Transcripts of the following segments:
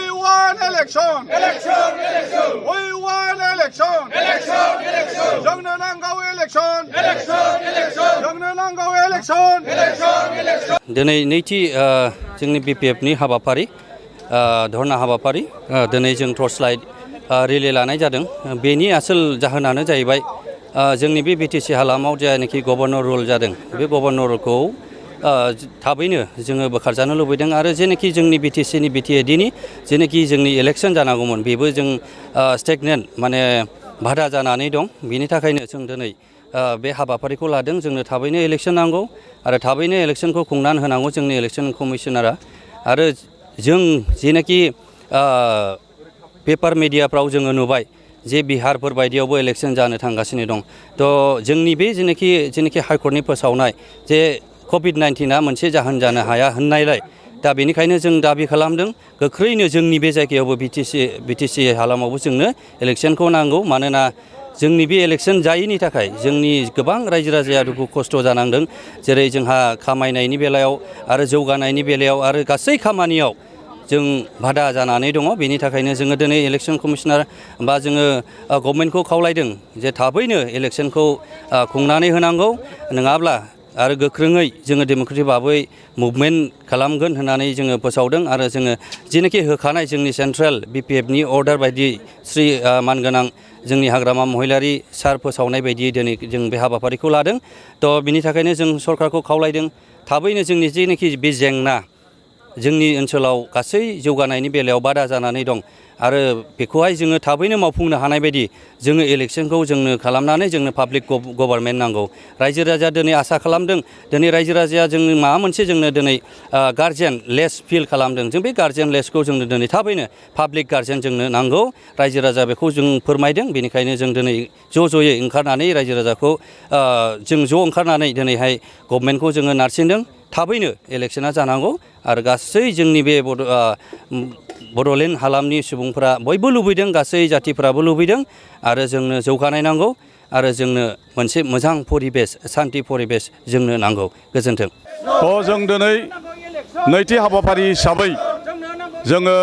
We want election. Election. Election. We want election. Election. Election. जोंनो नांगौ election. Election. Election. जोंनो नांगौ election. Election. Election. दिनै नैथि जोंनि BPF नि हाबाफारि धरना हाबाफारि दिनै जों टर्च लाइट रिले लानाय जादों। बेनि आसोल जाहोनानो जाहैबाय जोंनि बे BTC हालामाव जायनाखि गभर्नर रुल जादों बे गभर्नर रुलखौ थाबैनो जोङो बोखारजानो लुबैदों आरो जेनाखि जोंनि BTC नि BTAD नि जेनाखि जोंनि इलेक्सन जानांगौमोन बेबो जों स्टेगनेन्ट माने बाधा जानानै दं। बेनि थाखायनो जों दिनै बे हाबाफारिखौ लादों। जोंनो थाबैनो इलेक्सन नांगौ आरो थाबैनो इलेक्सनखौ खुंनानै होनांगौ जोंनि इलेक्सन कमिशनारा। आरो जों जेनाखि पेपार मिडियाफ्राव जोङो नुबाय जे बिहारफोर बायदियावबो इलेक्सन जानो थांगासिनो दं। थ' जोंनि बे जेनाखि हाइकर्टनि फोसावनाय जे COVID-19 मोनसे जाहोन जानो हाया होननायलाय दा बेनिखायनो जों दाबि खालामदों गोख्रैनो जोंनि बे जायगायावबो BTC हालामावबो जोंनो इलेक्सनखौ नांगौ। मानोना जोंनि बे इलेक्सन जायैनि थाखाय जोंनि गोबां रायजो राजाया दुखु खस्थ' जानांदों। जेरै जोंहा खामायनायनि बेलायाव आरो जौगानायनि बेलायाव आरो गासै खामानियाव जों बादा जानानै दङ। बेनि थाखायनो जोङो दिनै इलेक्सन कमिशनार बा जोङो गभर्नमेन्टखौ खावलायदों जे थाबैनो इलेक्सनखौ खुंनानै होनांगौ। नङाब्ला आरो गोख्रोङै जोङो डेम'क्रेटिक भाबै मुभमेन्ट खालामगोन होननानै जोङो फोसावदों। आरो जोङो जेनाखि होखानाय जोंनि सेन्ट्रेल BPF नि अर्डार बायदि श्री मानगोनां जोंनि हाग्रामा महिलारि सार फोसावनाय बायदियै दिनै जों बे हाबाफारिखौ लादों। थ' बिनि थाखायनो जों सरकारखौ खावलायदों थाबैनो जोंनि जेनाखि बे जेंना जोंनि ओनसोलाव गासै जौगानायनि बेलायाव बादा जानानै दं आरो बेखौहाय जोङो थाबैनो मावफुंनो हानाय बायदि जोङो इलेक्सनखौ जोंनो खालामनानै जोंनो पाब्लिक गभर्नमेन्ट नांगौ। रायजो राजाया दिनै आसा खालामदों दिनै रायजो राजाया जोंनो माबा मोनसे जोंनो दिनै गार्जियान लेस फिल खालामदों। जों बे गार्जियान लेसखौ जोंनो दिनै थाबैनो पाब्लिक गार्जियान जोंनो नांगौ। रायजो राजा बेखौ जों फोरमायदों। बेनिखायनो जों दिनै ज'यै ओंखारनानै रायजो राजाखौ जों ज' ओंखारनानै दिनैहाय गभर्नमेन्टखौ जोङो नारसिनदों थाबैनो इलेक्सना जानांगौ। आरो गासै जोंनि बे बड'लेण्ड हालामनि सुबुंफोरा बयबो लुबैदों गासै जाथिफोराबो लुबैदों आरो जोंनो जौगानाय नांगौ आरो जोंनो मोनसे मोजां परिबेस सान्थि परिबेस जोंनो नांगौ। गोजोन्थों। जों दिनै नैथि हाबाफारि हिसाबै जोङो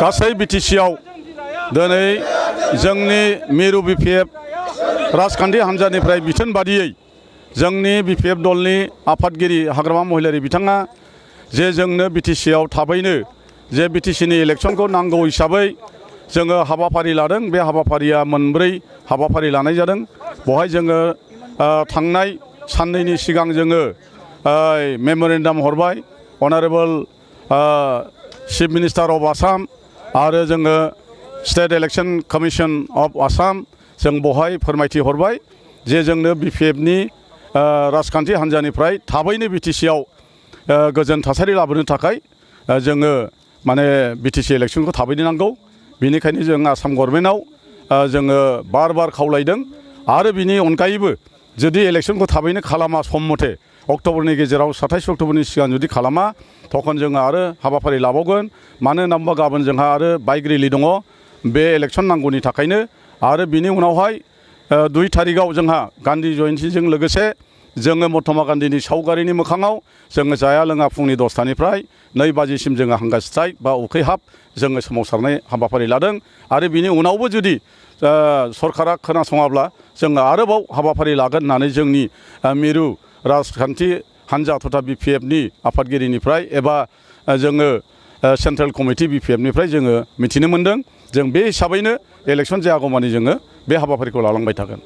गासै BTC आव दिनै जोंनि मिरु BPF राजखान्थि हान्जानिफ्राय बिथोन बादियै जोंनि BPF दलनि आफादगिरि हाग्रामा महिलारि बिथाङा जे जोंनो BTC आव थाबैनो जे BTC नि इलेक्सनखौ नांगौ हिसाबै जोङो हाबाफारि लादों। बे हाबाफारिया मोनब्रै हाबाफारि लानाय जादों। बेवहाय जोङो थांनाय साननैनि सिगां जोङो मेम'रेन्डाम हरबाय अनारेबल चिफ मिनिस्टार अफ आसाम आरो जोङो state election commission of Assam जों बेवहाय फोरमायथि हरबाय जे जोंनो BPF नि राजखान्थि हान्जानिफ्राय थाबैनो BTC आव गोजोन थासारि लाबोनो थाखाय जोङो माने BTC इलेक्सनखौ थाबैनो नांगौ। बेनिखायनो जों आसाम गभर्नमेन्टआव जोङो बार खावलायदों। आरो बिनि अनगायैबो जुदि इलेक्सनखौ थाबैनो खालामा सम मथे अक्ट'बरनि गेजेराव 27 अक्ट'बरनि सिगां जुदि खालामा तखन जोङो आरो हाबाफारि लाबावगोन। मानो होनना बुङोबा गाबोन जोंहा आरो बाइक रेलि दङ बे इलेक्सन नांगौनि थाखायनो। आरो बिनि उनावहाय 2 थारिखआव जोंहा गान्धी जयन्तीजों लोगोसे जोङो महात्मा गान्धीनि सावगारिनि मोखाङाव जोङो जाया लोङा फुंनि 10टानिफ्राय 2 बाजिसिम जोङो हांगार स्ट्राइक बा उखैहाब जोङो सोमावसारनाय हाबाफारि लादों। आरो बिनि उनावबो जुदि सरकारा खोनासङाब्ला जोङो आरोबाव हाबाफारि लागोन होननानै जोंनि मिरु राजखान्थि हान्जा तथा BPF नि आफादगिरिनिफ्राय एबा जोङो सेन्ट्रेल कमिटि BPF निफ्राय जोङो मिथिनो मोन्दों। जों बे हिसाबैनो इलेक्सन जायागौमानि जोङो बे हाबाफारिखौ लालांबाय थागोन।